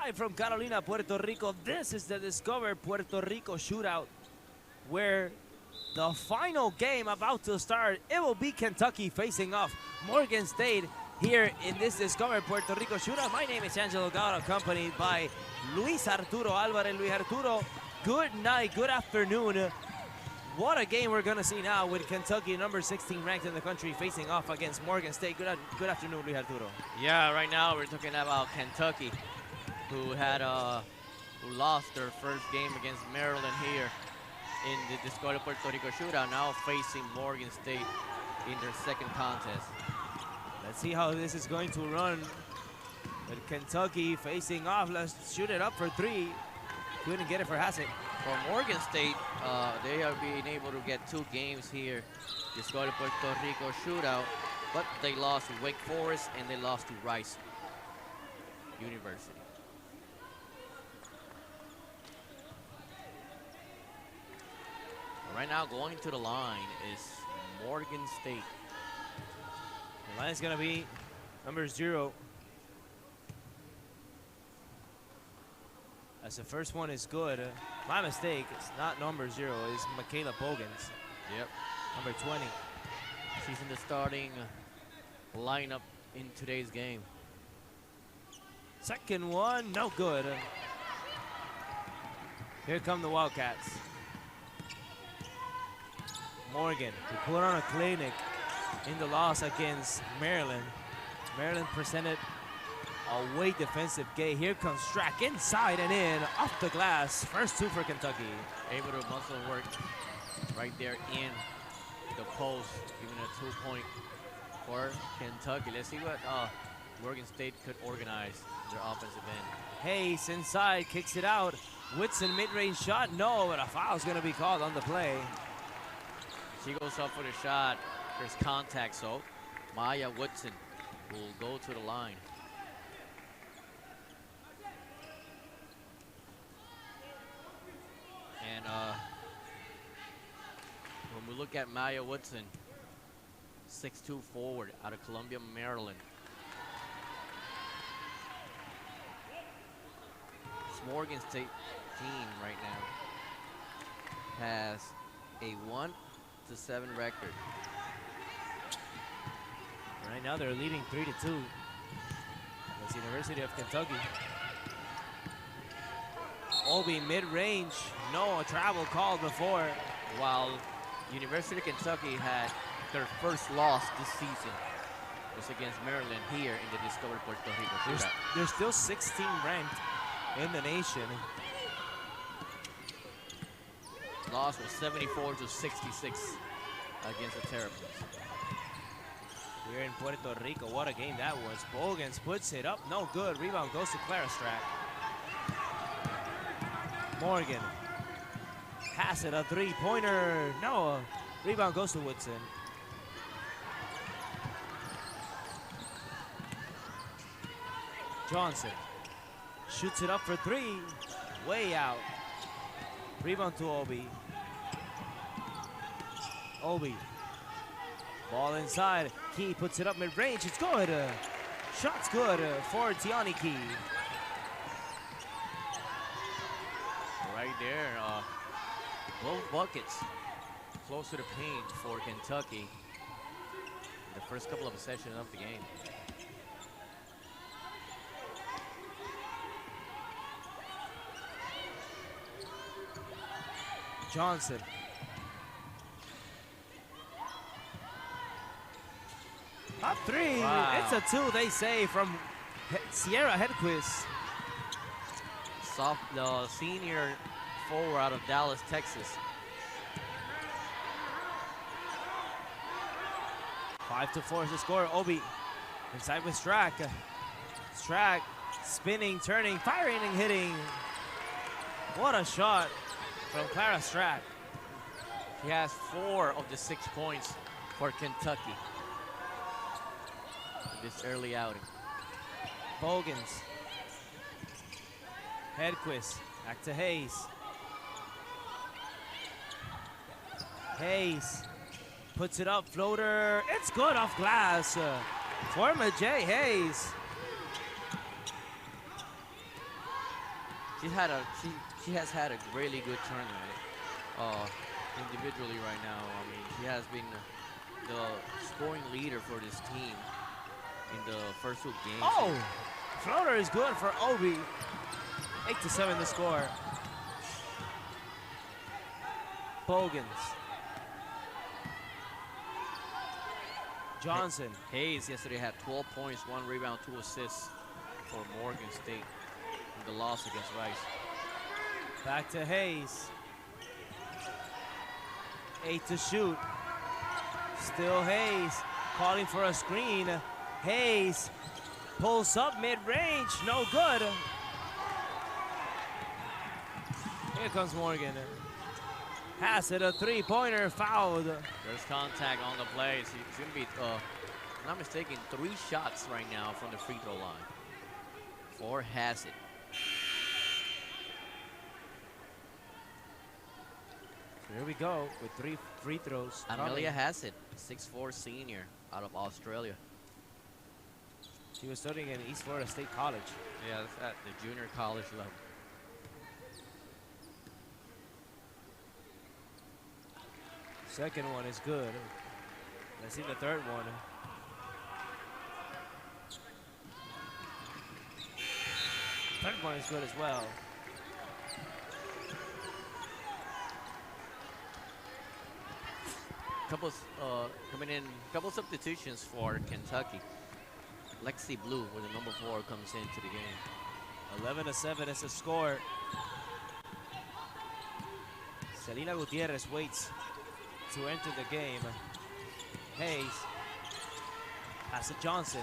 Live from Carolina, Puerto Rico, this is the Discover Puerto Rico shootout, where the final game about to start, it will be Kentucky facing off Morgan State here in this Discover Puerto Rico shootout. My name is Angelo Gauda, accompanied by Luis Arturo Alvarez. Luis Arturo, good night, good afternoon. What a game we're gonna see now with Kentucky, number 16 ranked in the country, facing off against Morgan State. Good afternoon, Luis Arturo. Yeah, right now we're talking about Kentucky, who lost their first game against Maryland here in the Discover Puerto Rico shootout, now facing Morgan State in their second contest. Let's see how this is going to run with Kentucky facing off. Let's shoot it up for three. Couldn't get it for Hassett. For Morgan State, they are being able to get 2 games here, Discover Puerto Rico shootout, but they lost to Wake Forest and they lost to Rice University. Right now, going to the line is Morgan State. The line is going to be number 0. As the first one is good. My mistake, it's not number 0, it's Michaela Bogans. Yep. Number 20. She's in the starting lineup in today's game. Second one, no good. Here come the Wildcats. Morgan, who put on a clinic in the loss against Maryland. Maryland presented a way defensive game. Here comes Strack, inside and in, off the glass. First 2 for Kentucky. Able to muscle work right there in the post, giving a 2-point for Kentucky. Let's see what Morgan State could organize their offensive end. Hayes inside, kicks it out. Whitson mid-range shot, no, but a foul's gonna be called on the play. She goes up for the shot. There's contact, so Maya Woodson will go to the line. And when we look at Maya Woodson, 6'2" forward out of Columbia, Maryland. This Morgan State team right now has a 1-7 record. Right now they're leading 3-2 against the University of Kentucky. Obi mid-range, no, a travel called before. While University of Kentucky had their first loss this season, was against Maryland here in the Discover Puerto Rico shootout. They're still 16 ranked in the nation. Loss was 74-66 against the Terrapins. Here in Puerto Rico, what a game that was. Bogans puts it up, no good. Rebound goes to Clara Strack. Morgan. Hassett, a 3-pointer. No, rebound goes to Woodson. Johnson shoots it up for 3. Way out. Rebound to Obi. Obi. Ball inside. Key puts it up mid-range. It's good. Shot's good for Tiani Key. Right there, both buckets close to the paint for Kentucky in the first couple of possessions of the game. Johnson. Up 3. Wow. It's a 2, they say, from Sierra Hedquist. The senior forward out of Dallas, Texas. 5-4 is the score. Obi inside with Strack. Strack spinning, turning, firing and hitting. What a shot from Clara Strack. He has 4 of the 6 points for Kentucky in this early outing. Bogans. Hedquist, back to Hayes. Hayes puts it up, floater. It's good off glass for Majay Hayes. She has had a really good tournament individually right now. I mean, she has been the scoring leader for this team in the first two games. Oh, floater is good for Obi. 8-7 the score. Bogans. Johnson. Hayes yesterday had 12 points, 1 rebound, 2 assists for Morgan State in the loss against Rice. Back to Hayes. 8 to shoot. Still Hayes calling for a screen. Hayes pulls up mid-range, no good. Here comes Morgan. Hassett, a three-pointer, fouled. There's contact on the play. So he's going to be, if I'm not mistaken, 3 shots right now from the free throw line for Hassett. So here we go with 3 free throws. Amelia Hassett, 6'4" senior out of Australia. She was studying in East Florida State College. Yeah, that's at the junior college level. Second one is good. Let's see the third one. Third one is good as well. Couple substitutions for Kentucky. Lexi Blue, where the number 4 comes into the game. 11-7 is the score. Selena Gutierrez waits to enter the game. Hayes. Pass to Johnson.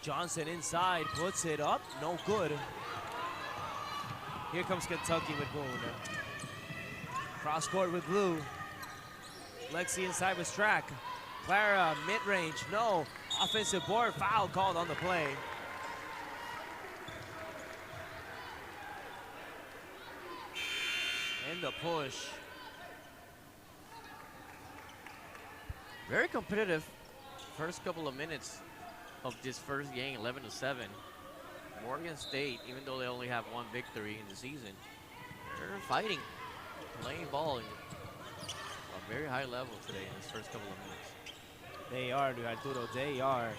Johnson inside, puts it up, no good. Here comes Kentucky with Boone. Cross court with Blue. Lexi inside with Strack. Clara, mid-range, no. Offensive board, foul called on the play. And the push. Very competitive first couple of minutes of this first game, 11-7. Morgan State, even though they only have 1 victory in the season, they're fighting, playing ball at a very high level today in this first couple of minutes. They are, Arturo, they are.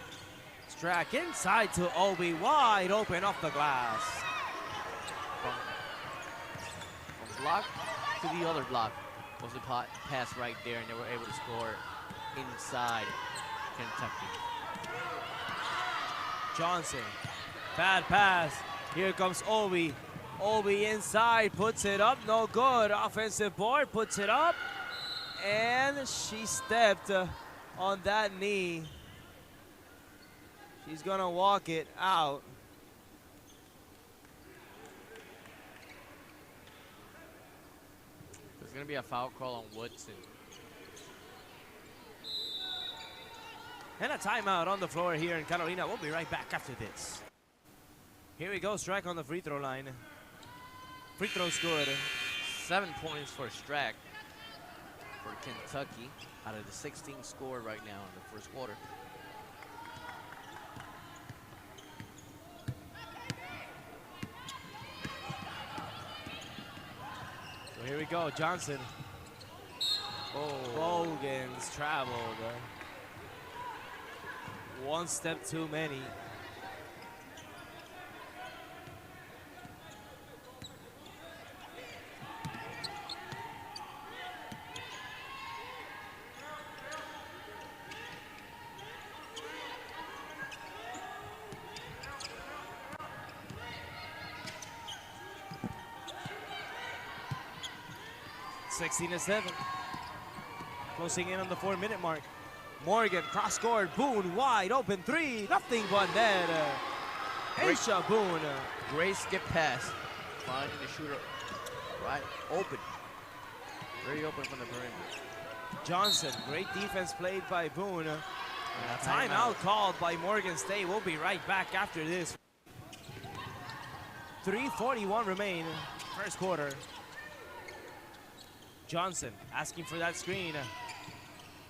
Strack inside to Obi, wide open off the glass. From block to the other block was the pass right there, and they were able to score inside Kentucky. Johnson, bad pass. Here comes Obi. Obi inside, puts it up, no good. Offensive board, puts it up. And she stepped on that knee. She's gonna walk it out. There's gonna be a foul call on Woodson. And a timeout on the floor here in Carolina. We'll be right back after this. Here we go, Strack on the free throw line. Free throw's good. 7 points for Strack for Kentucky out of the 16 scored right now in the first quarter. So here we go, Johnson. Oh, Bogans traveled. 1 step too many. (16-7). Closing in on the 4-minute mark. Morgan, cross court, Boone, wide open 3, nothing but net. Aisha Boone. Great skip pass, finding the shooter right open. Very open from the perimeter. Johnson, great defense played by Boone. And a timeout called by Morgan State. We'll be right back after this. 3:41 remain, first quarter. Johnson asking for that screen.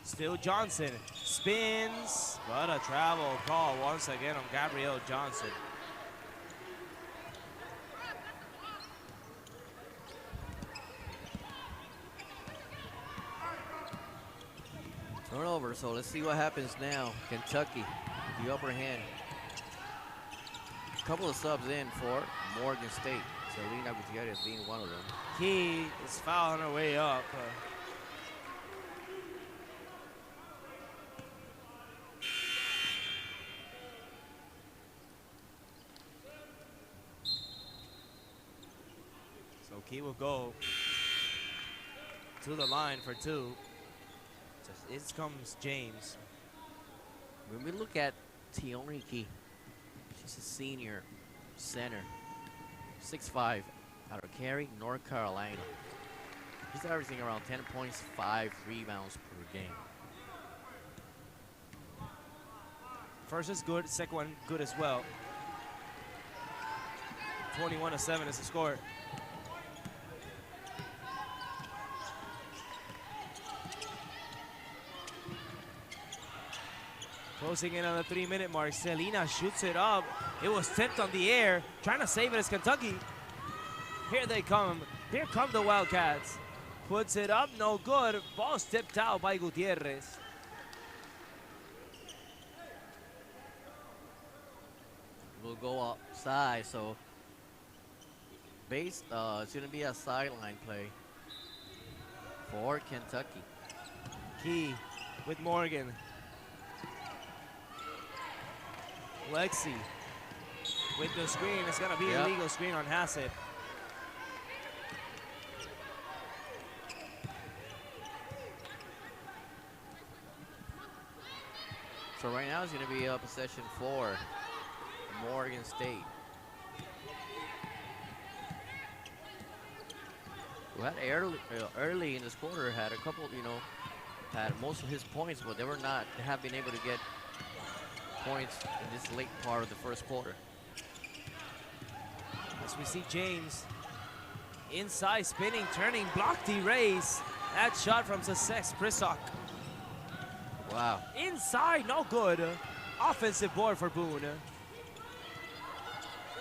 Still Johnson, spins, but a travel call once again on Gabrielle Johnson. Turnover, so let's see what happens now. Kentucky, the upper hand. A couple of subs in for Morgan State. Selena Gutierrez being one of them. Key is fouling her way up. So Key will go to the line for two. Here comes James. When we look at Tioniki, she's a senior center, 6'5", out of Cary, North Carolina. She's averaging around 10 points, 5 rebounds per game. First is good, second one good as well. 21-7 is the score. Closing in on the 3-minute mark. Selena shoots it up. It was tipped on the air. Trying to save it is Kentucky. Here they come. Here come the Wildcats. Puts it up, no good. Ball's tipped out by Gutierrez. We'll go outside, so it's gonna be a sideline play for Kentucky. Key with Morgan. Lexi with the screen. It's going to be a legal screen on Hassett. So right now it's going to be a possession for Morgan State. Who had early in this quarter had a couple, had most of his points, but they have been able to get points in this late part of the first quarter. As we see James inside, spinning, turning, blocked, erase. That shot from Success Prisok. Wow. Inside, no good. Offensive board for Boone.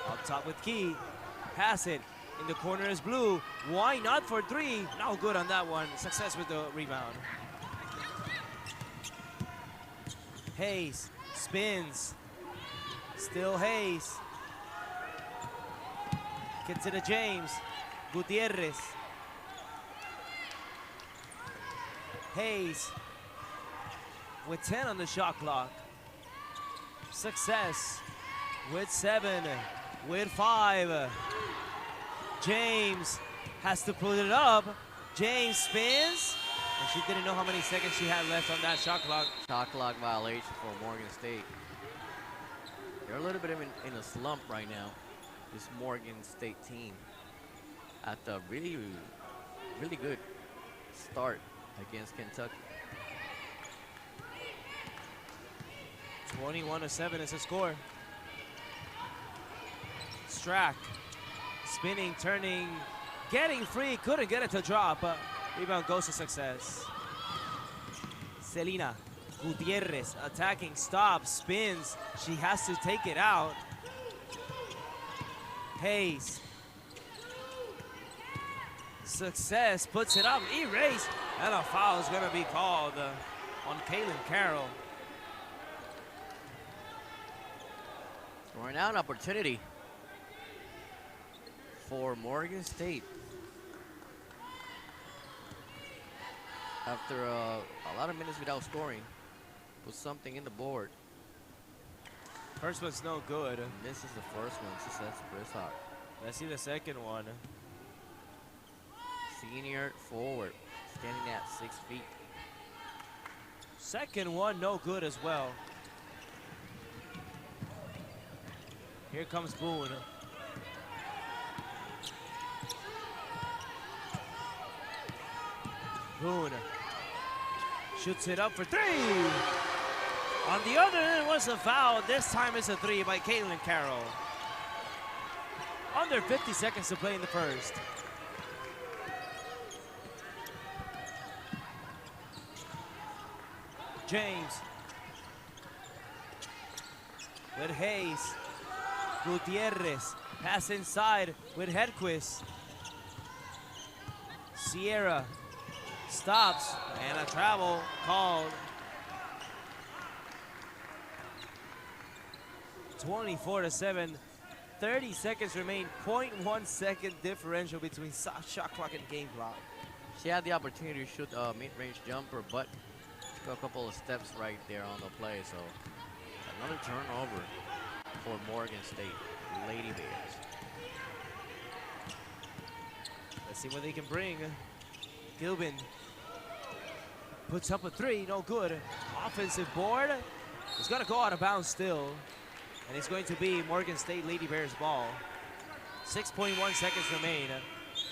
Up top with Key. Hassett in the corner is Blue. Why not for three? No good on that one. Success with the rebound. Hayes spins. Still Hayes. Gets it to James. Gutierrez. Hayes with 10 on the shot clock. Success with 7, with 5. James has to put it up. James spins. And she didn't know how many seconds she had left on that shot clock. Shot clock violation for Morgan State. They're a little bit in a slump right now, this Morgan State team. At the really, really good start against Kentucky. 21-7 is the score. Strack spinning, turning, getting free, couldn't get it to drop. Rebound goes to Success. Selena Gutierrez attacking, stops, spins. She has to take it out. Hayes. Success puts it up, erase, and a foul is gonna be called on Carroll. So right now an opportunity for Morgan State. After a lot of minutes without scoring, put something in the board. First one's no good. And this is the first one, Success Prisok. Let's see the second one. Senior forward, standing at 6 feet. Second one, no good as well. Here comes Boone. Boone shoots it up for 3. On the other end was a foul. This time it's a 3 by Carroll. Under 50 seconds to play in the first. James with Hayes. Gutierrez pass inside with Hedquist. Sierra stops and a travel called 24-7. 30 seconds remain. 0.1 second differential between shot clock and game clock. She had the opportunity to shoot a mid-range jumper, but took a couple of steps right there on the play. So another turnover for Morgan State Lady Bears. Let's see what they can bring. Gilbin puts up a three, no good. Offensive board. He's gonna go out of bounds still. And it's going to be Morgan State Lady Bears ball. 6.1 seconds remain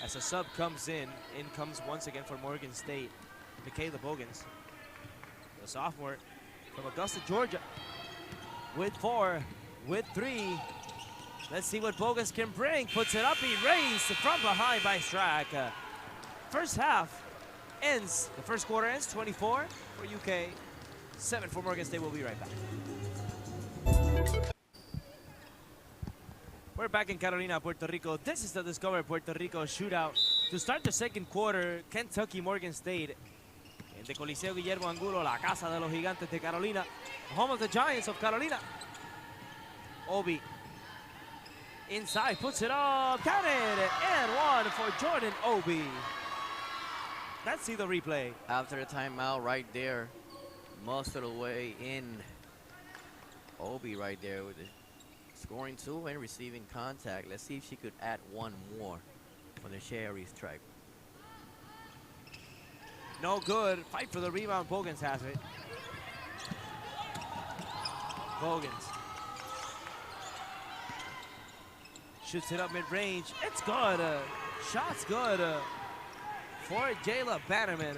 as a sub comes in. In comes once again for Morgan State, Michaela Bogans. The sophomore from Augusta, Georgia. With 4, with 3. Let's see what Bogans can bring. Puts it up, erased from behind by Strack. First half ends, the first quarter ends 24 for UK, 7 for Morgan State. We'll be right back. We're back in Carolina, Puerto Rico. This is the Discover Puerto Rico shootout. To start the second quarter, Kentucky, Morgan State. In the Coliseo Guillermo Angulo, la casa de los gigantes de Carolina. Home of the Giants of Carolina. Obi. Inside, puts it up, count it, and one for Jordan Obi. Let's see the replay. After the timeout right there, most of the way in. Obi right there with it. Scoring 2 and receiving contact. Let's see if she could add one more for the Sherry strike. No good. Fight for the rebound. Bogans has it. Bogans. Shoots it up mid-range. It's good. Shot's good for Jayla Bannerman.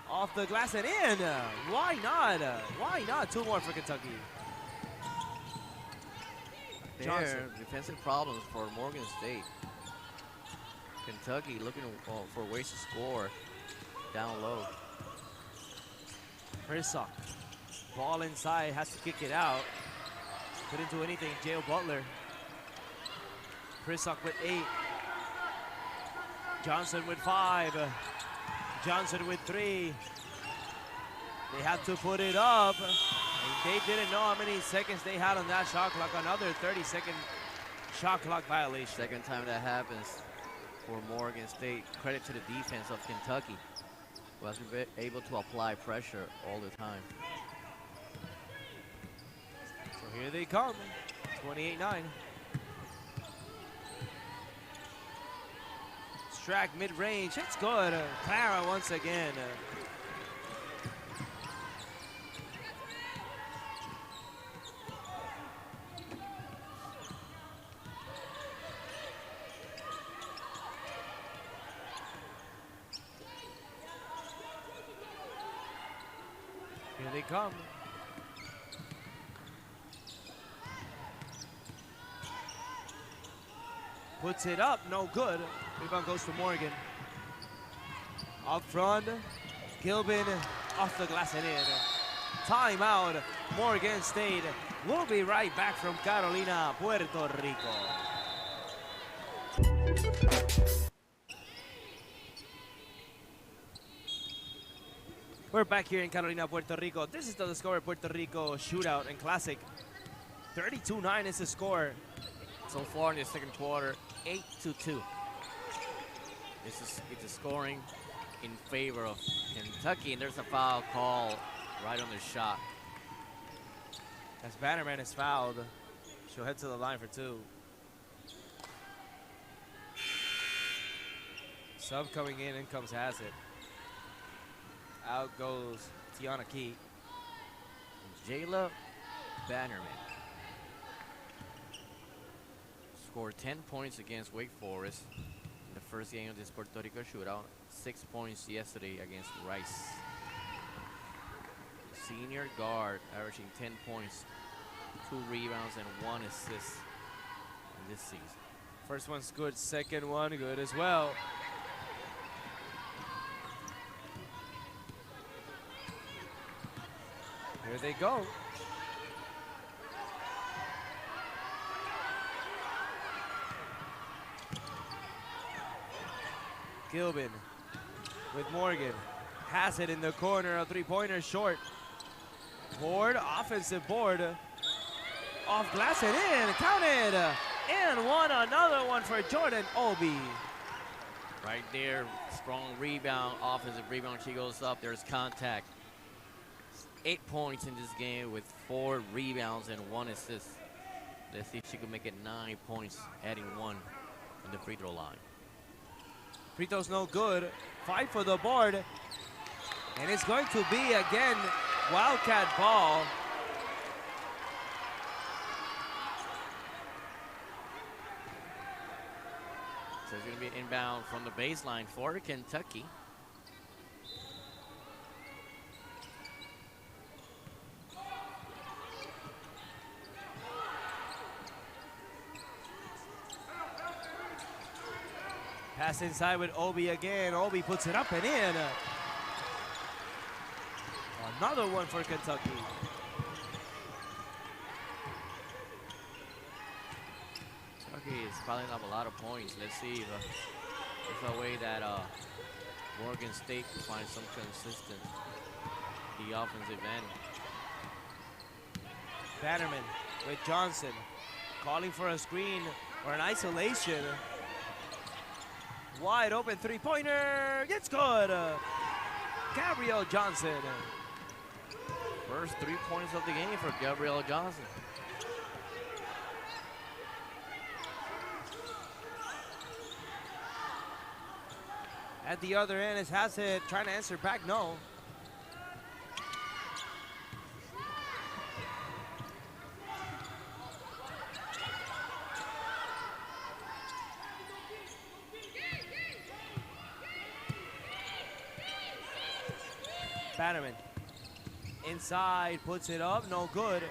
Off the glass and in. Why not? Why not? 2 more for Kentucky. There, defensive problems for Morgan State. Kentucky looking for ways to score down low. Herzog. Ball inside, has to kick it out. Couldn't do anything. Jail Butler. Herzog with 8. Johnson with 5. Johnson with 3. They have to put it up. And they didn't know how many seconds they had on that shot clock. Another 30-second shot clock violation. Second time that happens for Morgan State. Credit to the defense of Kentucky, who has been able to apply pressure all the time. So here they come. 28-9. Strack mid-range, it's good. Clara once again. Here they come. Puts it up, no good. Rebound goes to Morgan. Up front, Gilbin off the glass and in. Timeout, Morgan State. We'll be right back from Carolina, Puerto Rico. We're back here in Carolina, Puerto Rico. This is the Discover Puerto Rico shootout and classic. 32-9 is the score. So far in the second quarter, 8-2. It's a scoring in favor of Kentucky, and there's a foul call right on the shot. As Bannerman is fouled, she'll head to the line for 2. Sub coming in comes Hassett. Out goes Tiana Key. Jayla Bannerman scored 10 points against Wake Forest in the first game of this Puerto Rico shootout. 6 points yesterday against Rice. Senior guard averaging 10 points, 2 rebounds, and 1 assist in this season. First one's good, second one good as well. Here they go. Gilbin with Morgan. Hassett in the corner, a three-pointer short. Board, offensive board. Off glass and in, counted. And one, another one for Jordan Obi. Right there, strong rebound, offensive rebound. She goes up, there's contact. 8 points in this game with 4 rebounds and 1 assist. Let's see if she can make it 9 points, adding 1 in the free throw line. Free throw's no good. 5 for the board. And it's going to be, again, Wildcat ball. So it's going to be inbound from the baseline for Kentucky. Pass inside with Obi again. Obi puts it up and in. Another one for Kentucky. Kentucky is piling up a lot of points. Let's see if there's a way that Morgan State can find some consistent the offensive end. Bannerman with Johnson. Calling for a screen or an isolation. Wide open three-pointer. It's good. Gabrielle Johnson. First 3 points of the game for Gabrielle Johnson. At the other end is Hassett trying to answer back. No. Bannerman inside, puts it up, no good.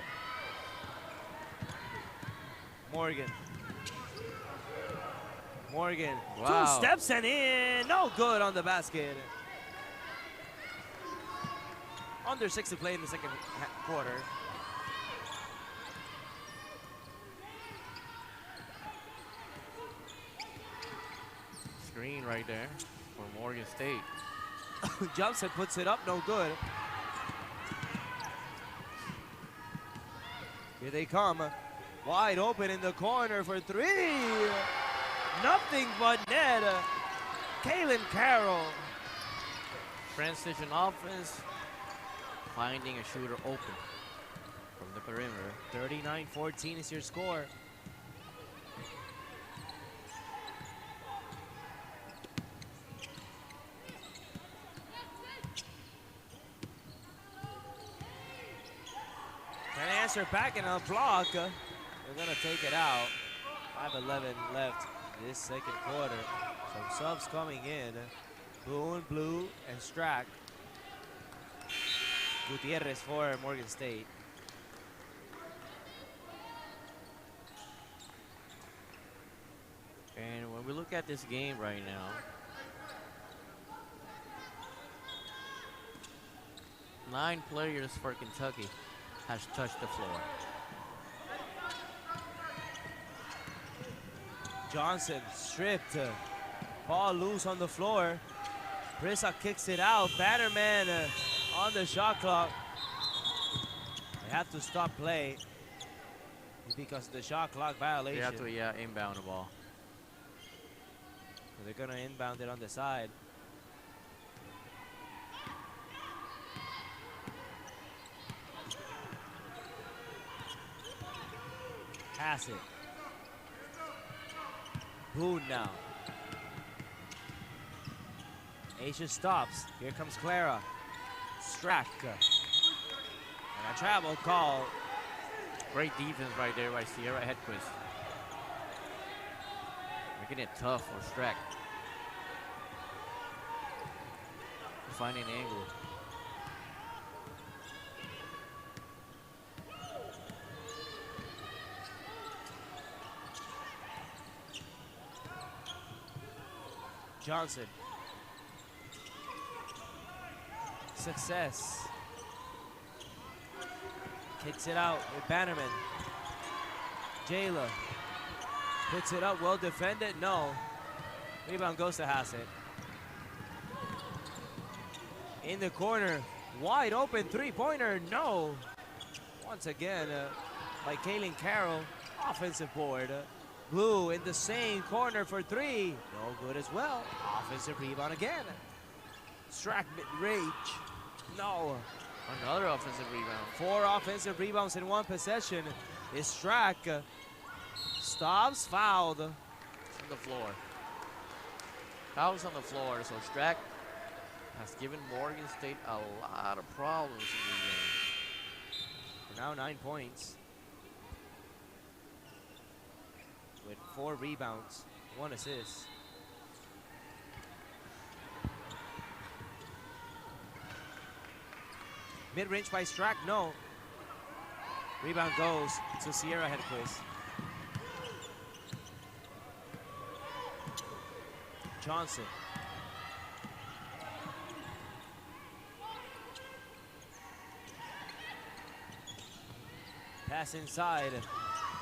Morgan. Wow. 2 steps and in, no good on the basket. Under 6 to play in the second quarter. Screen right there for Morgan State. Johnson puts it up, no good. Here they come. Wide open in the corner for 3. Nothing but net. Kaylin Carroll. Transition offense, finding a shooter open from the perimeter. 39-14 is your score. Can answer back in a block. They're gonna take it out. 5:11 left this second quarter. Some subs coming in. Boone, Blue, and Strack. Gutierrez for Morgan State. And when we look at this game right now, nine players for Kentucky has touched the floor. Johnson stripped. Ball loose on the floor. Brissa kicks it out. Bannerman on the shot clock. They have to stop play because of the shot clock violation. They have to, inbound the ball. So they're gonna inbound it on the side. Hassett. Boone now. Asia stops. Here comes Clara. Strack. And a travel call. Great defense right there by Sierra Hedquist. Making it tough for Strack. Finding an angle. Johnson. Success. Kicks it out with Bannerman. Jayla puts it up, well defended, no. Rebound goes to Hassett. in the corner. Wide open three-pointer, no. Once again, by Kaylin Carroll, offensive board. Blue in the same corner for three. No good as well. Offensive rebound again. Strack mid-range. No. Another offensive rebound. 4 offensive rebounds in 1 possession. Is Strack. Stops, fouled. On the floor. Fouls on the floor, so Strack has given Morgan State a lot of problems in this game. For now 9 points. With 4 rebounds, 1 assist. Mid-range by Strack, no. Rebound goes to Sierra Hedquist. Johnson. Pass inside.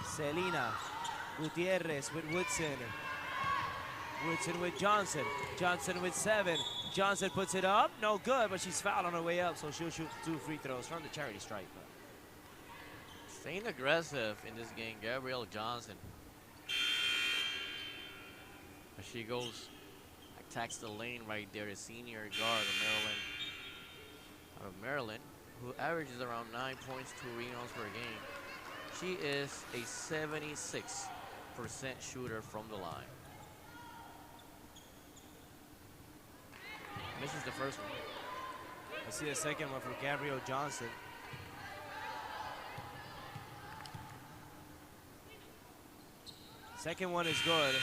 Selena. Gutierrez with Woodson. Woodson with Johnson. Johnson with 7. Johnson puts it up. No good, but she's fouled on her way up, so she'll shoot 2 free throws from the charity stripe. Staying aggressive in this game, Gabrielle Johnson. As she goes, attacks the lane right there, the senior guard of Maryland, who averages around 9 points, 2 rebounds per game. She is a 76% shooter from the line. Misses the first one. I see the second one for Gabrielle Johnson. Second one is good.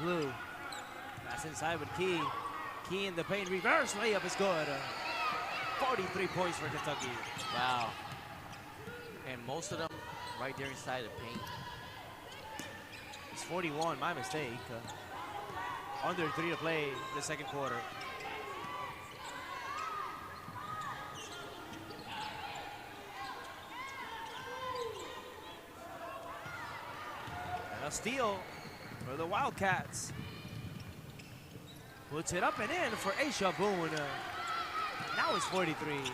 Blue. Pass inside with Key. Key in the paint. Reverse layup is good. 43 points for Kentucky. Wow. And most of them right there inside the paint. It's 41, my mistake. Under 3 to play the second quarter. And a steal for the Wildcats. Puts it up and in for Aisha Boone. Now it's 43.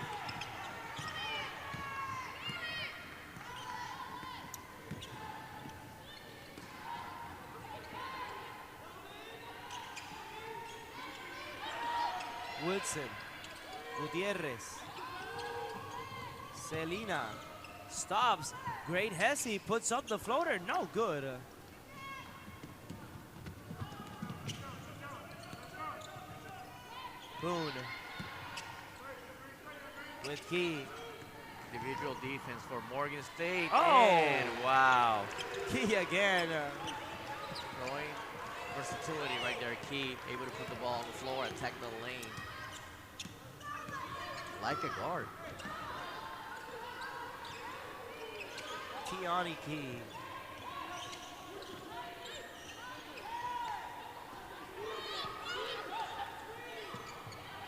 Woodson, Gutierrez, Selena, stops. Great Hesse puts up the floater, no good. Boone with Key. Individual defense for Morgan State. Oh! And wow. Key again. Showing versatility right there. Key able to put the ball on the floor, attack the lane. Like a guard. Keone Key.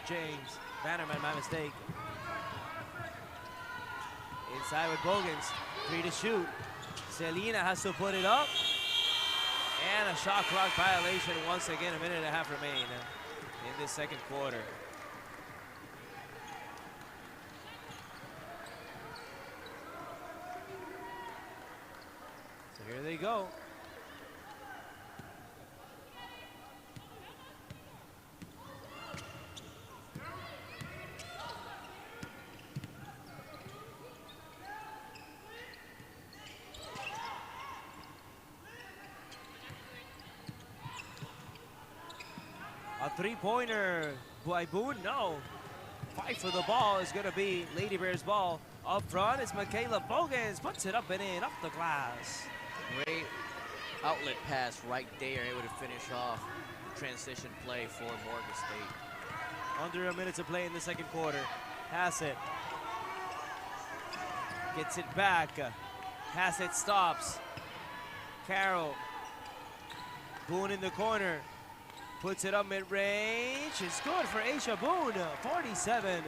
James Bannerman, my mistake. Inside with Bogans, 3 to shoot. Selena has to put it up. And a shot clock violation once again, 1.5 minutes remain in this second quarter. So here they go. A 3-pointer by Boone, no. Fight for the ball is gonna be Lady Bears ball. Up front, it's Michaela Bogans, puts it up and in, off the glass. Great outlet pass right there, able to finish off the transition play for Morgan State. Under 1 minute to play in the second quarter. Hassett gets it back. Hassett stops. Carroll. Boone in the corner. Puts it up mid-range. It's good for Asia Boone, 47.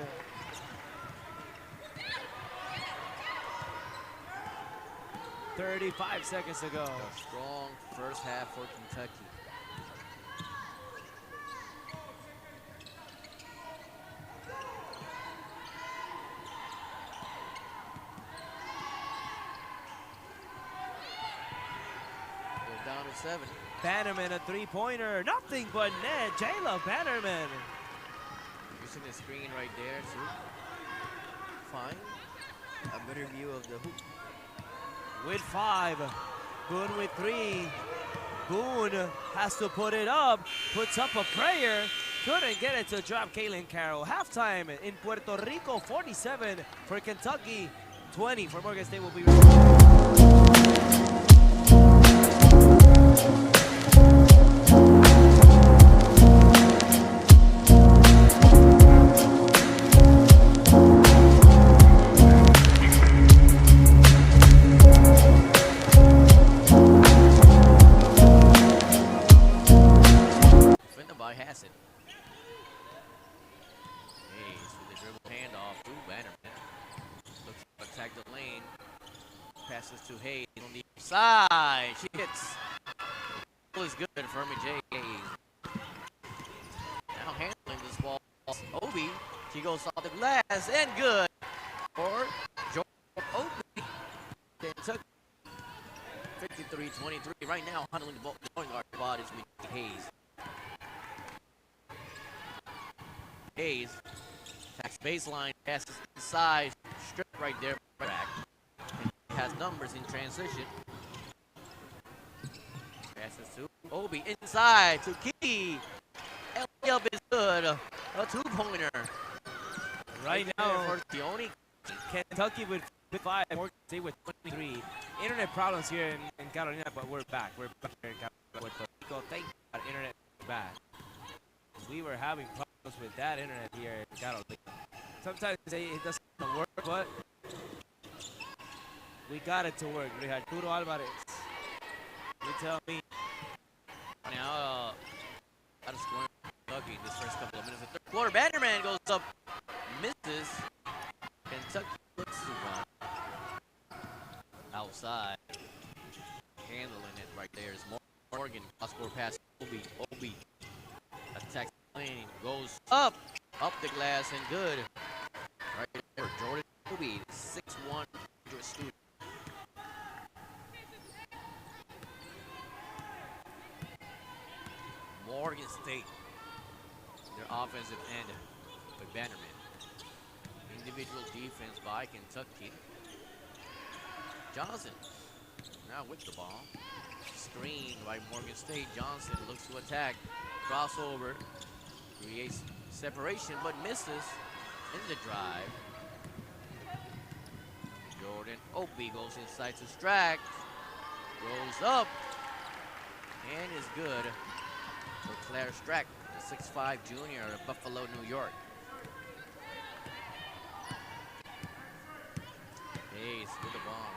"35 seconds to go." A strong first half for Kentucky. They're down to 7. Bannerman, a three-pointer. Nothing but net. Jayla Bannerman. Using the screen right there to find a better view of the hoop. With 5. Boone with 3. Boone has to put it up. Puts up a prayer. Couldn't get it to drop Kaylin Carroll. Halftime in Puerto Rico, 47 for Kentucky, 20 for Morgan State. Will be defended by Hassett. Hayes with the dribble handoff to Bannerman. Looks to attack the lane. Passes to Hayes on the side. She hits. Ball is good for J. Hayes. Now handling this ball. Obi. She goes off the glass and good for Jordan Obi. Kentucky 53-23. Right now handling the ball. Going our bodies with Hayes. Hayes attacks baseline, passes inside, strip right there, back. And has numbers in transition. Passes to Obi inside to Key. Up is good. A two-pointer. right now. For Tioni. Kentucky with 5, Morgan State with 23. Internet problems here in Carolina, but we're back. We're back here in Carolina, Puerto Rico. Thank God, internet is back. We were having problems with that internet here in Carolina. Sometimes it doesn't work, but we got it to work. We had Arturo Alvarez. You tell me. Now, out of scoring Kentucky this first couple of minutes. The third quarter, Bannerman goes up, misses. Kentucky looks to run outside. Handling it right there is Morgan. Cross-court pass, Obi attacks the lane, goes up the glass and good. Right there, Jordan Obi, 6'1" student. Morgan State, their offensive end with Bannerman. Individual defense by Kentucky. Johnson now with the ball. Screen by Morgan State. Johnson looks to attack. Crossover. Creates separation but misses in the drive. Jordan Obi goes inside to Strack. Goes up. And is good for Claire Strack, the 6'5" junior of Buffalo, New York. Hayes with the ball.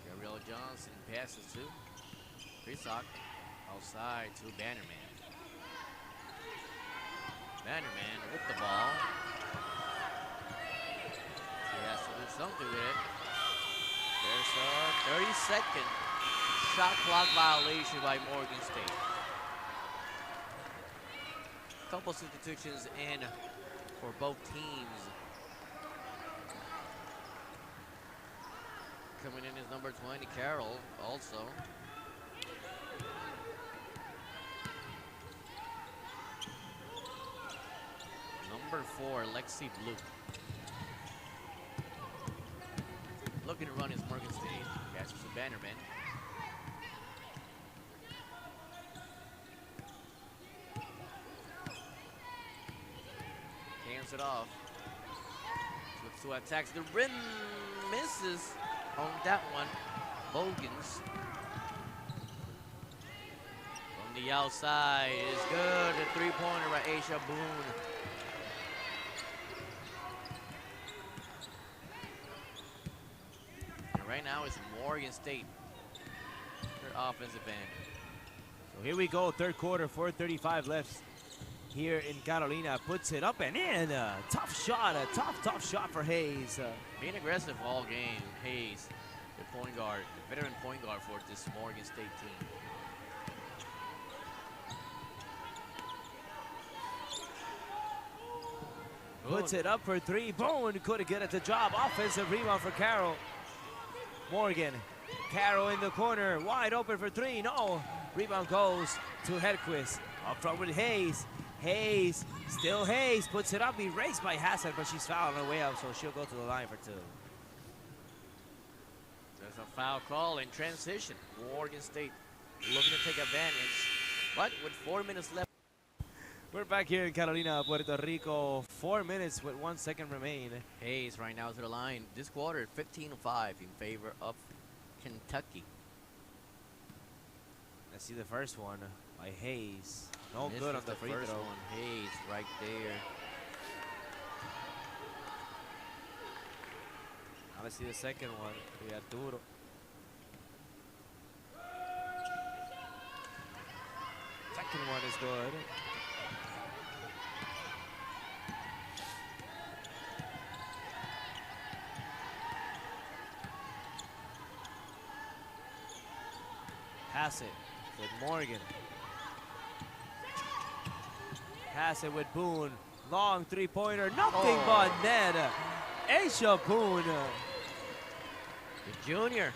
Gabrielle Johnson passes to Prisock. Outside to Bannerman. Bannerman with the ball. She has to do something with it. There's a 30-second shot clock violation by Morgan State. Couple substitutions in for both teams. Coming in is number 20, Carroll, also. Number 4, Lexi Blue. Looking to run is Morgan State. Passes to Bannerman. Hands it off. Looks to attack the rim. Misses on that one. Bogans. From the outside is good. A three-pointer by Asia Boone. Right now it's Morgan State, their offensive end. So here we go, third quarter, 4:35 left here in Carolina. Puts it up and in. Tough shot, a tough shot for Hayes. Being aggressive all game. Hayes, the point guard, the veteran point guard for this Morgan State team. Puts it up for three. Boone couldn't get it to drop. Offensive rebound for Carroll. Morgan. Carroll in the corner. Wide open for three. No. Rebound goes to Hedquist. Up front with Hayes. Hayes. Still Hayes. Puts it up. Erased by Hassett, but she's fouled on the way up, so she'll go to the line for two. There's a foul call in transition. Morgan State looking to take advantage, but with 4 minutes left. We're back here in Carolina, Puerto Rico. 4 minutes with 1 second remain. Hayes right now to the line. This quarter, 15-5 in favor of Kentucky. Let's see the first one by Hayes. No This good is on the free first throw. one. Hayes right there. Now let's see the second one. We got Arturo. Second one is good. Hassett with Morgan. Hassett with Boone. Long three-pointer. Nothing but net. Aisha Boone. The junior.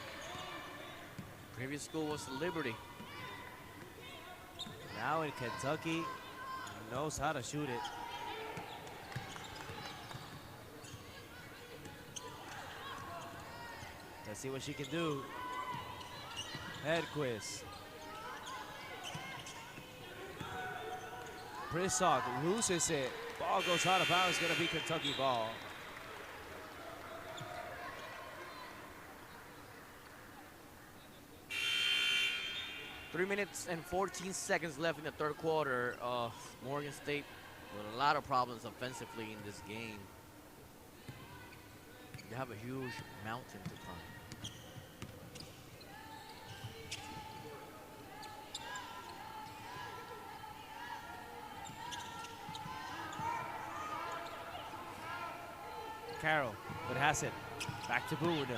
Previous school was Liberty. Now in Kentucky, knows how to shoot it. Let's see what she can do. Hedquist. Brissock loses it. Ball goes out of bounds. Going to be Kentucky ball. Three minutes and 14 seconds left in the third quarter. Morgan State with a lot of problems offensively in this game. They have a huge mountain to climb. Carroll with Hassett. Back to Boone.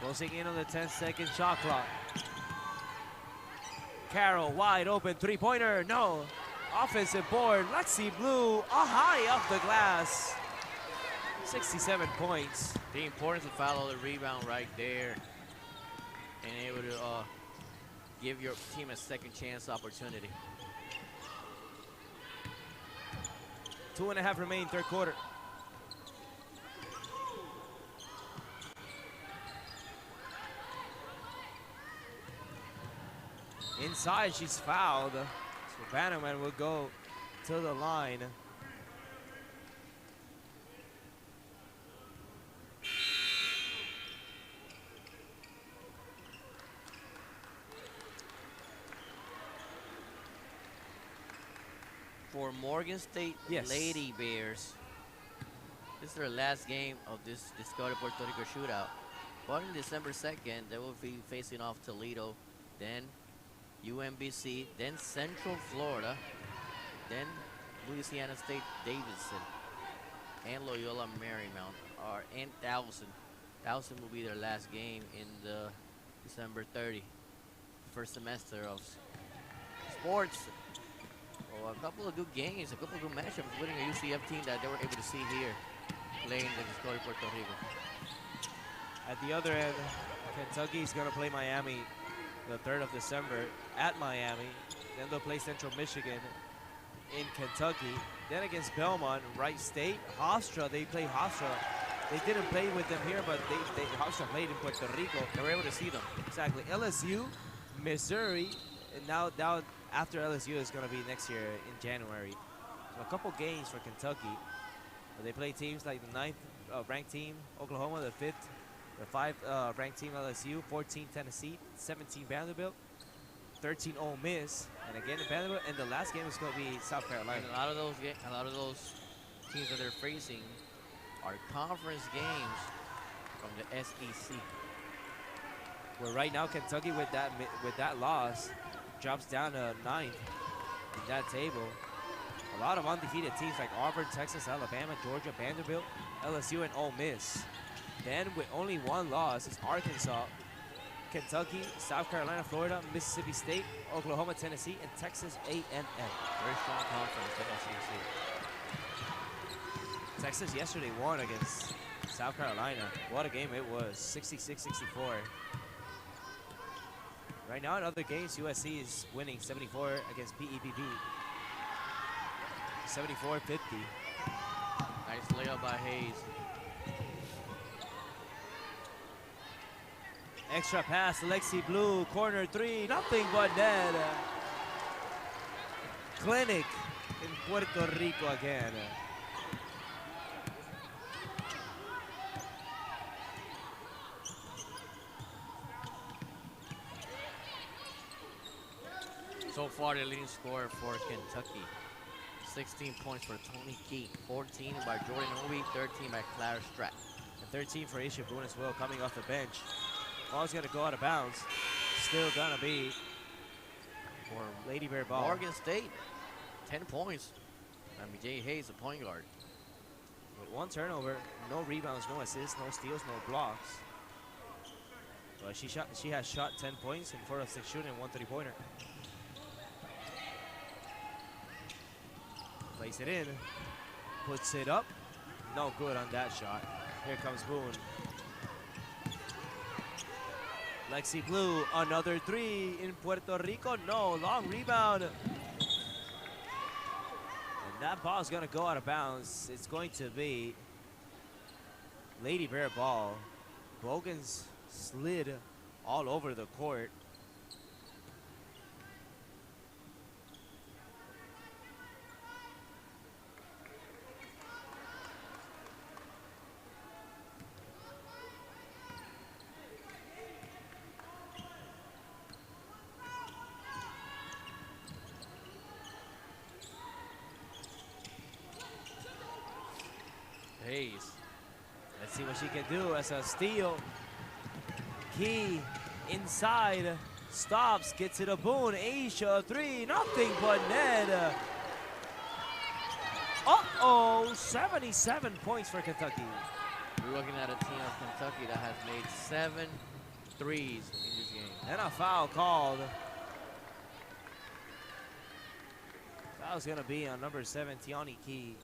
Closing in on the 10-second shot clock. Carroll wide open three-pointer. No. Offensive board. Lexi Blue high off the glass. 67 points. The importance of follow the rebound right there and able to give your team a second chance opportunity. 2.5 remain third quarter. Inside, she's fouled. So Bannerman will go to the line. For Morgan State Lady Bears, this is their last game of this Discovery Puerto Rico shootout. But on December 2nd, they will be facing off Toledo, then UMBC, then Central Florida, then Louisiana State Davidson, and Loyola Marymount, and Towson. Towson will be their last game in the December 30, first semester of sports. Oh, a couple of good games, a couple of good matchups, including a UCF team that they were able to see here playing the Discovery Puerto Rico. At the other end, Kentucky's going to play Miami the 3rd of December at Miami. Then they'll play Central Michigan in Kentucky. Then against Belmont, Wright State, Hofstra. They play Hofstra. They didn't play with them here, but Hofstra played in Puerto Rico. They were able to see them. Exactly. LSU, Missouri, and now after LSU is going to be next year in January. So a couple games for Kentucky. But they play teams like the 9th ranked team, Oklahoma, the 5th. The 5th ranked team LSU, 14 Tennessee, 17 Vanderbilt, 13 Ole Miss, and again Vanderbilt. And the last game is going to be South Carolina. And a lot of those teams that they're facing are conference games from the SEC. Where right now Kentucky with that loss drops down to 9th in that table. A lot of undefeated teams like Auburn, Texas, Alabama, Georgia, Vanderbilt, LSU, and Ole Miss. Then with only one loss is Arkansas, Kentucky, South Carolina, Florida, Mississippi State, Oklahoma, Tennessee, and Texas A&M. Very strong conference, the SEC. Texas yesterday won against South Carolina. What a game it was, 66-64. Right now in other games, USC is winning 74 against PEPB. 74-50. Nice layup by Hayes. Extra pass, Lexi Blue, corner three, nothing but net. Clinic in Puerto Rico again. So far, the leading scorer for Kentucky. 16 points for Tony Key, 14 by Jordan Obi, 13 by Clara Strack. And 13 for Aisha Boone as well, coming off the bench. Ball's gonna go out of bounds. Still gonna be for Lady Bear ball. Morgan State, 10 points. And Jay Hayes, the point guard. With one turnover, no rebounds, no assists, no steals, no blocks. But she has shot 10 points and 4 of 6 shooting and 1 3-pointer. Plays it in, puts it up. No good on that shot. Here comes Boone. Lexi Blue, another three in Puerto Rico. No, long rebound. And that ball's gonna go out of bounds. It's going to be Lady Bear ball. Bogans slid all over the court. Hayes. Let's see what she can do as a steal. Key inside, stops, gets it a Boone. Aisha, three, nothing but net. Uh-oh, 77 points for Kentucky. We're looking at a team of Kentucky that has made 7 threes in this game. And a foul called. Foul's gonna be on number 7, Tiani Key.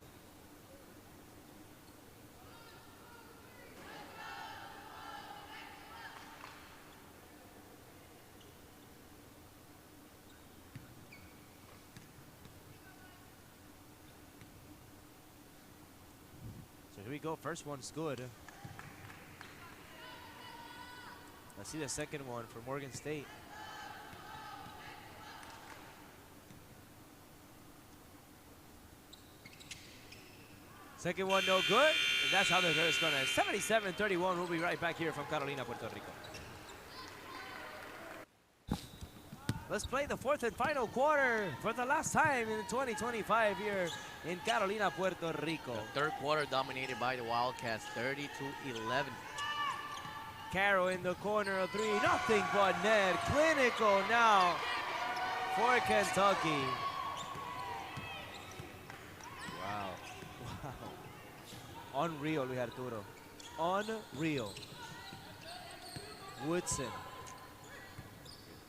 Here we go, first one's good. Let's see the second one for Morgan State. Second one no good, and that's how the third is gonna 77-31. We'll be right back here from Carolina, Puerto Rico. Let's play the fourth and final quarter for the last time in 2025 here in Carolina, Puerto Rico. The third quarter dominated by the Wildcats, 30-11. Carroll in the corner, a three, nothing but net. Clinical now for Kentucky. Wow, wow. Unreal, Luis Arturo. Unreal. Woodson.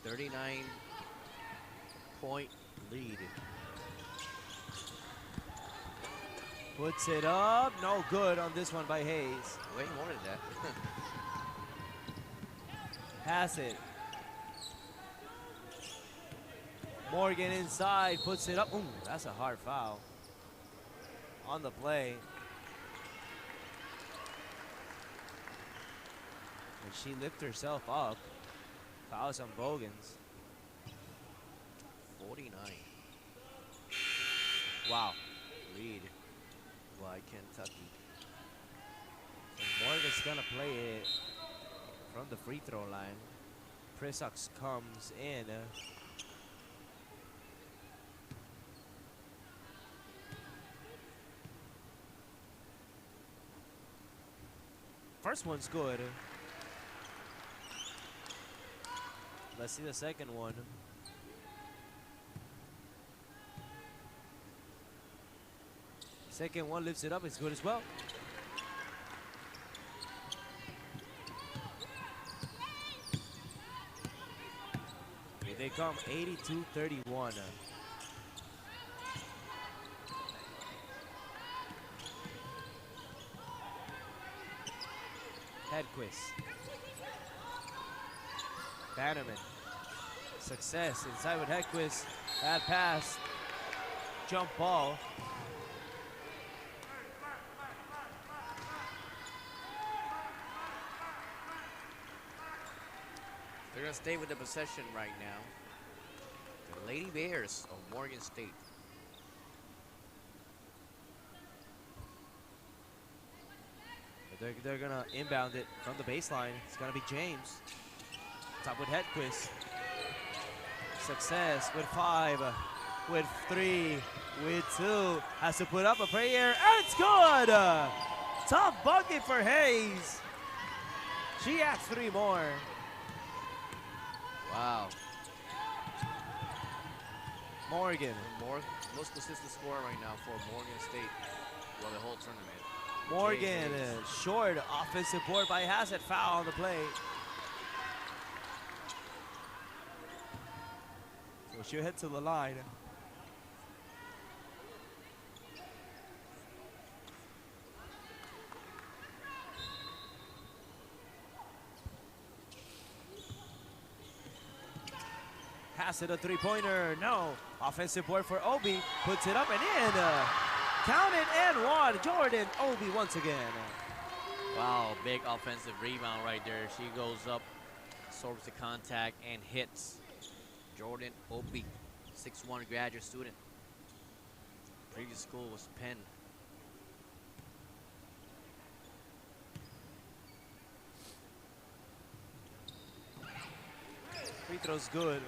39-point lead. Puts it up, no good on this one by Hayes. Way more than that. Hassett. Morgan inside, puts it up. Ooh, that's a hard foul on the play. And she lifted herself up. Fouls on Bogans. 49. Wow. Lead by Kentucky. And Morgan's gonna play it from the free throw line. Prisox comes in. first one's good. Let's see the second one. Second one lifts it up. It's good as well. Here they come, 82-31. Hedquist. Bannerman. Success inside with Hedquist. Bad pass. Jump ball. They're going to stay with the possession right now. The Lady Bears of Morgan State. They're going to inbound it from the baseline. It's going to be James. Top with Hedquist. Success with 5, with 3, with 2. Has to put up a prayer, and it's good! Top bucket for Hayes. She adds 3 more. Wow. Morgan. Most consistent scorer right now for Morgan State for the whole tournament. Morgan, short offensive board by Hassett. Foul on the play. So she'll head to the line. Hassett, a 3-pointer. No. Offensive board for Obi. Puts it up and in. Count it and 1. Jordan Obi once again. Wow, big offensive rebound right there. She goes up, absorbs the contact, and hits. Jordan Obi, 6'1" graduate student. Previous school was Penn. Free throw's good.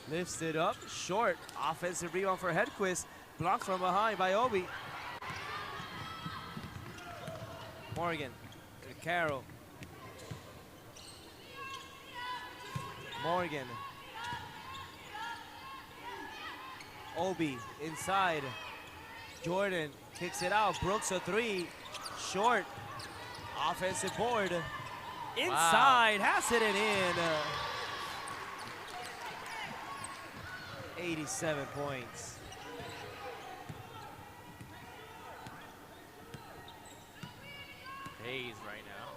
Lifts it up, short. Offensive rebound for Hedquist. Blocked from behind by Obi. Morgan to Carroll. Morgan. Obi inside. Jordan kicks it out. Brooks a 3. Short. Offensive board. Inside. Hassett it in. 87 points. Hayes right now.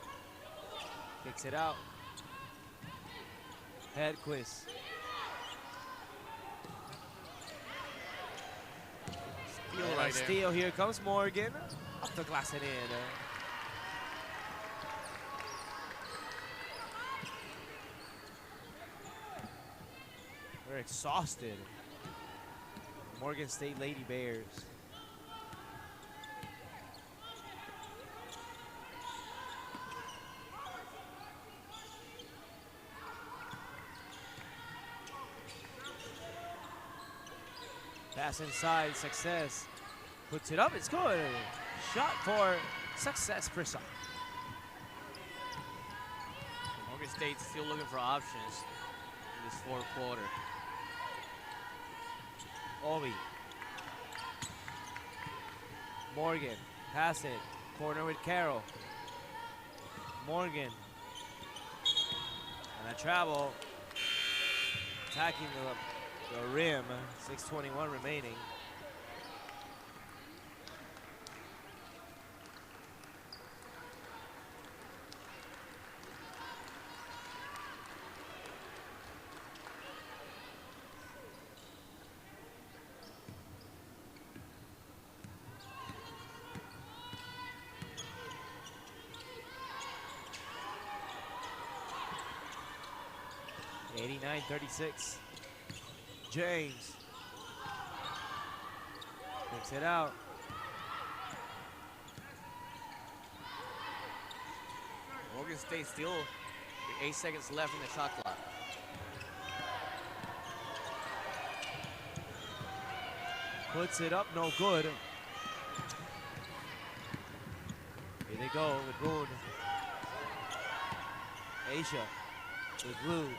Kicks it out. Hedquist. Steal right steal. Here comes Morgan. Off the glass and in. They're exhausted. Morgan State Lady Bears. Pass inside, Success. Puts it up, it's good. Shot for Success, Brisson. Morgan State's still looking for options in this fourth quarter. Obi. Morgan. Pass it. Corner with Carroll. Morgan. And a travel. Attacking the rim. 6:21 remaining. (89-36). James picks it out. Morgan State still 8 seconds left in the shot clock. Puts it up, no good. Here they go with Boone. Asia with Blue.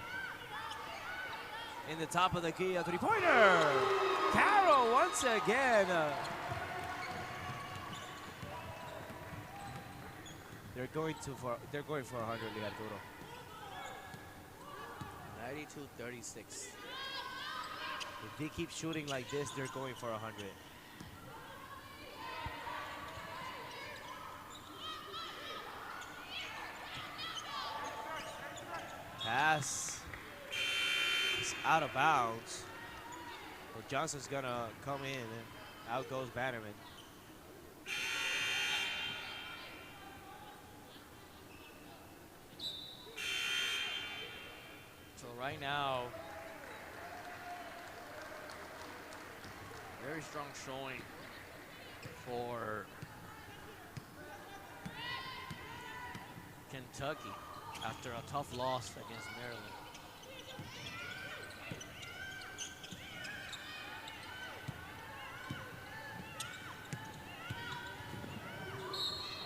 In the top of the key, a three-pointer. Carroll once again. They're going for 100, Arturo. 92-36. If they keep shooting like this, they're going for 100. Pass is out of bounds. Well, Johnson's gonna come in and out goes Bannerman. So right now, very strong showing for Kentucky after a tough loss against Maryland.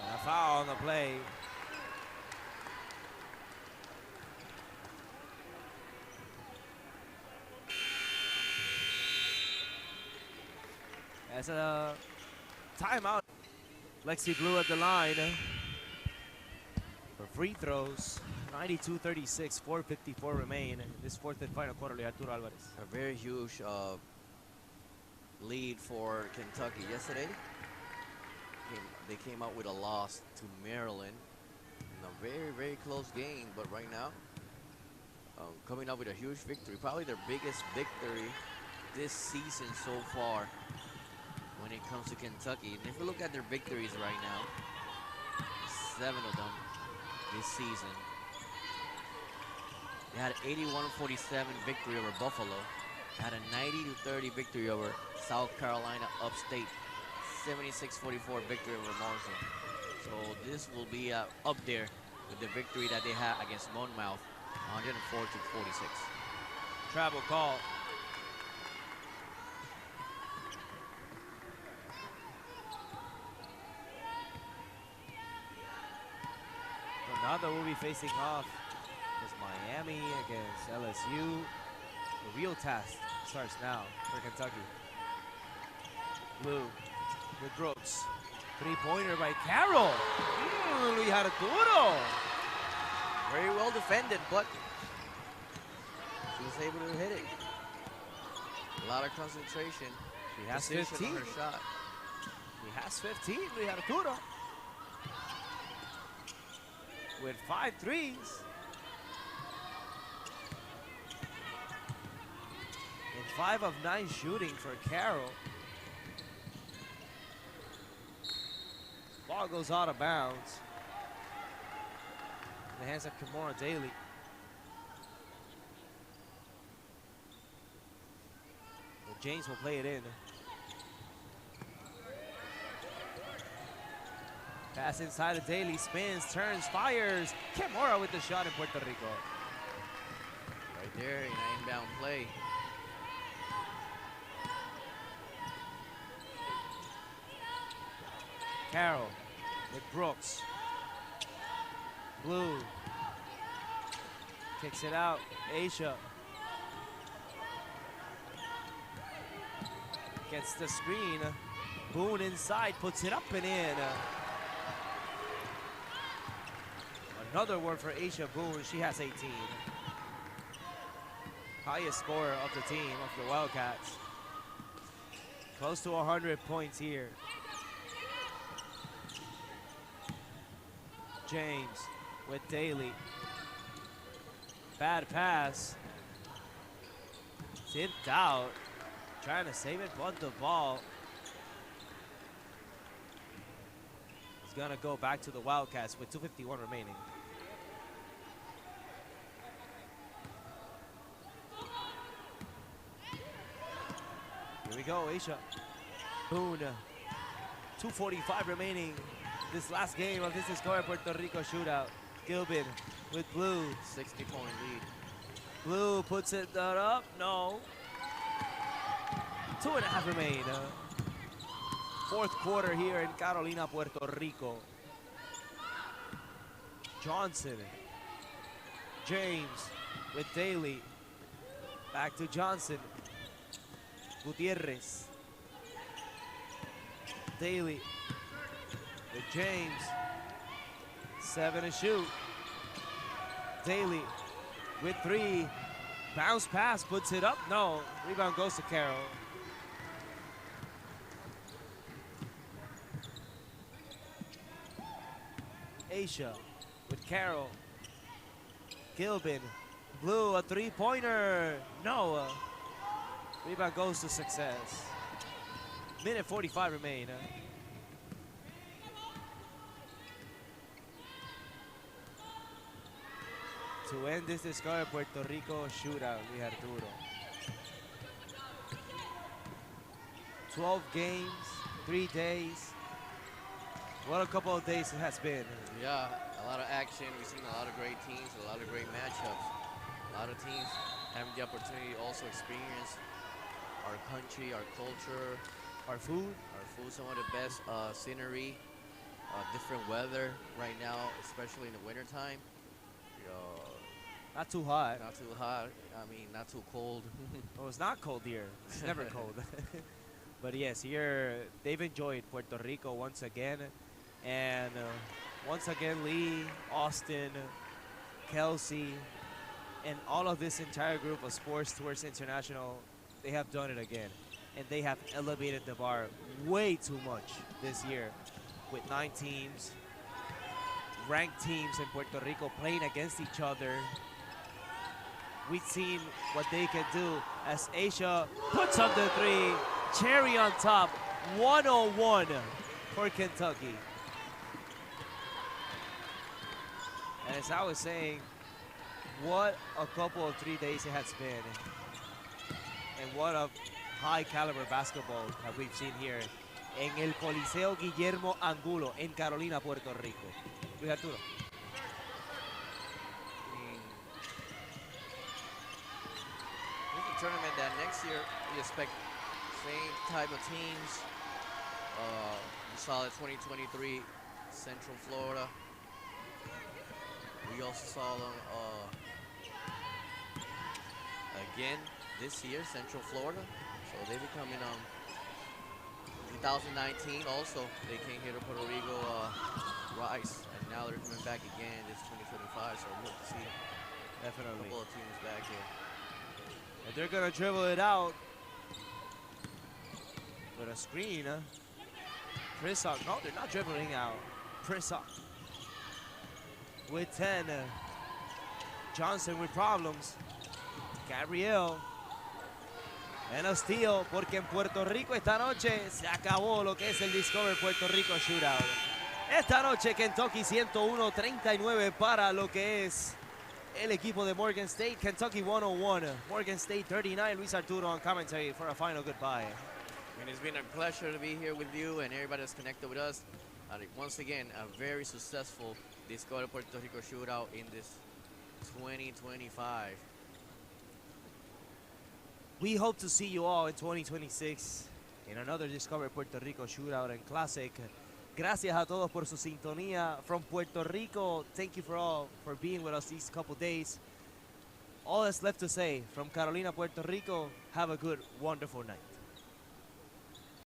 And a foul on the play. As a timeout, Lexi Blue at the line for free throws. 92-36, 4:54 remain in this fourth and final quarter. Arturo Alvarez. A very huge lead for Kentucky yesterday. They came out with a loss to Maryland in a very, very close game, but right now coming up with a huge victory, probably their biggest victory this season so far when it comes to Kentucky. And if we look at their victories right now, 7 of them this season. They had an 81-47 victory over Buffalo. Had a 90-30 victory over South Carolina upstate. 76-44 victory over Marshall. So this will be up there with the victory that they had against Monmouth, 104-46. Travel call. Ronaldo will be facing off against Miami, against LSU. The real test starts now for Kentucky. Blue with Brooks. Three-pointer by Carroll. Luis Arturo. Very well defended, but she was able to hit it. A lot of concentration. She has precision 15. on her shot. He has 15, Luis Arturo. With 5 threes. And 5 of 9 shooting for Carroll. Ball goes out of bounds. In the hands of Kimora Daly. But James will play it in. Pass inside of Daly, spins, turns, fires. Kimora with the shot in Puerto Rico. Right there in an inbound play. Carroll with Brooks. Blue. Kicks it out. Asia. Gets the screen. Boone inside, puts it up and in. Another one for Asia Boone. She has 18. Highest scorer of the team, of the Wildcats. Close to 100 points here. James with Daly. Bad pass. Tipped out. Trying to save it, but the ball is gonna go back to the Wildcats with 2:51 remaining. Here we go, Asia. Boone. 2:45 remaining. This last game of this Discover Puerto Rico shootout. Gilbin with Blue. 60-point lead. Blue puts it up. No. 2.5 remain. Fourth quarter here in Carolina, Puerto Rico. Johnson. James with Daly. Back to Johnson. Gutierrez. Daly with James. 7 to shoot. Daly with 3. Bounce pass, puts it up. No. Rebound goes to Carroll. Asia with Carroll. Gilbin. Blue, a 3-pointer. No. Rebound goes to Success. Minute 45 remain. To end this Discover Puerto Rico shootout, Luis Arturo. 12 games, 3 days. What a couple of days it has been. Yeah, a lot of action. We've seen a lot of great teams, a lot of great matchups. A lot of teams having the opportunity to also experience our country, our culture, our food. Some of the best scenery, different weather right now, especially in the wintertime. Not too hot. Not too hot. I mean, not too cold. Oh, it's not cold here. It's never cold. But yes, here they've enjoyed Puerto Rico once again. And once again, Lee, Austin, Kelsey, and all of this entire group of Sports Tours International, they have done it again. And they have elevated the bar way too much this year with 9 teams, ranked teams in Puerto Rico playing against each other. We've seen what they can do as Asia puts up the 3. Cherry on top, 101 for Kentucky. And as I was saying, what a couple of 3 days it has been. And what a high caliber basketball that we've seen here en el Coliseo Guillermo Angulo en Carolina, Puerto Rico. Luis Arturo. Tournament that next year we expect same type of teams. We saw the 2023 Central Florida. We also saw them again this year, Central Florida. So they be coming 2019 also. They came here to Puerto Rico, Rice, and now they're coming back again this 2025. So we'll see definitely a couple of teams back here. And they're gonna dribble it out with a screen. Prisok, no, they're not dribbling out. Prisok with 10. Johnson with problems. Gabriel. And a steal, porque en Puerto Rico esta noche se acabó lo que es el Discover Puerto Rico Shootout. Esta noche Kentucky 101-39 para lo que es el equipo de Morgan State. Kentucky 101, Morgan State 39. Luis Arturo on commentary for a final goodbye. And it's been a pleasure to be here with you and everybody that's connected with us. Once again, a very successful Discover Puerto Rico shootout in this 2025. We hope to see you all in 2026 in another Discover Puerto Rico shootout and classic. Gracias a todos por su sintonía from Puerto Rico. Thank you for being with us these couple days. All that's left to say from Carolina, Puerto Rico, have a good, wonderful night.